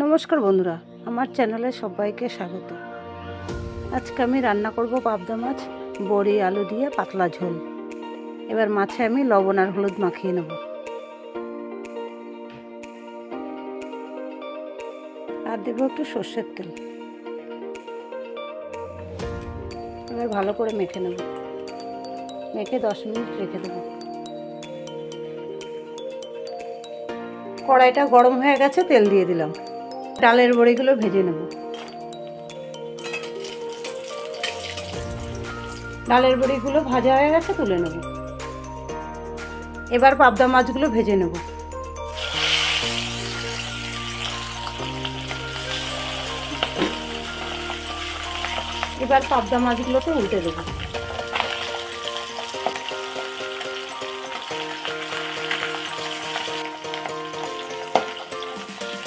নমস্কার বন্ধুরা, আমার চ্যানেলে সবাইকে স্বাগত। আজকে আমি রান্না করব পাবদা মাছ বড়ি আলু দিয়ে পাতলা ঝোল। এবার মাছে আমি লবণ আর হলুদ মাখিয়ে নেব আর দেবো একটু সর্ষের তেল। এবার ভালো করে মেখে নেব, মেখে 10 মিনিট রেখে দেবো। কড়াইটা গরম হয়ে গেছে, তেল দিয়ে দিলাম। ডালের বড়িগুলো ভেজে নেব। ডালের বড়িগুলো ভাজা হয়ে গেছে, তুলে নেব। এবার পাবদা মাছগুলো ভেজে নেব। এবার পাবদা মাছগুলোকে উল্টে দেবো।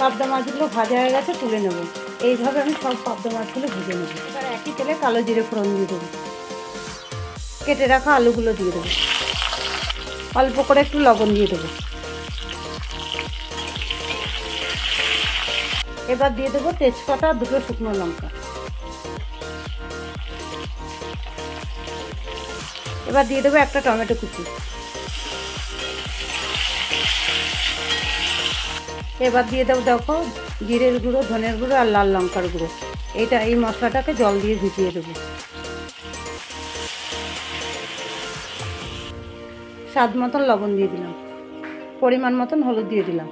পাবদা মাছগুলো ভাজা হয়ে গেছে, তুলে নেব। এইভাবে আমি সব পাবদা মাছগুলো ভেজে নেব। এবার একই তেলে কালো জিরে ফোড়ন দিয়ে দেবো। কেটে রাখা আলুগুলো দিয়ে দেবো। অল্প করে একটু লবণ দিয়ে দেবো। এবার দিয়ে দেবো তেজপাতা, 2টো শুকনো লঙ্কা। এবার দিয়ে দেবো একটা টমেটো কুচি। এবার দিয়ে দেবো দেখো জিরের গুঁড়ো, ধনের গুঁড়ো আর লাল লঙ্কার গুঁড়ো। এই মশলাটাকে জল দিয়ে ভিজিয়ে দেবো। স্বাদ মতন লবণ দিয়ে দিলাম, পরিমাণ মতন হলুদ দিয়ে দিলাম।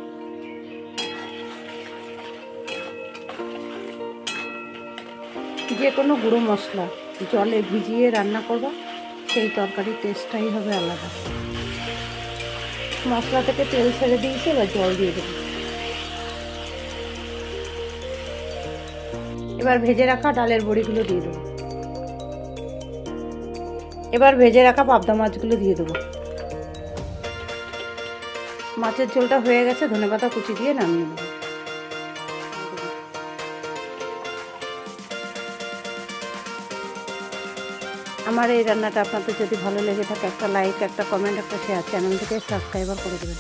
যে কোনো গুঁড়ো মশলা জলে ভিজিয়ে রান্না করবা, সেই তরকারির টেস্টটাই হবে আলাদা। মশলা থেকে তেল ছেড়ে দিয়েছে, এবার জল দিয়ে দেবো। এবার ভেজে রাখা ডালের বড়িগুলো দিয়ে দেবো। এবার ভেজে রাখা পাবদা মাছগুলো দিয়ে দেবো। মাছের ঝোলটা হয়ে গেছে, ধনেপাতা কুচি দিয়ে নামিয়ে নেব। আমার এই রান্নাটা আপনাদের যদি ভালো লেগে থাকে, একটা লাইক, একটা কমেন্ট, একটা শেয়ার, চ্যানেলটিকে সাবস্ক্রাইবার করে দেবেন।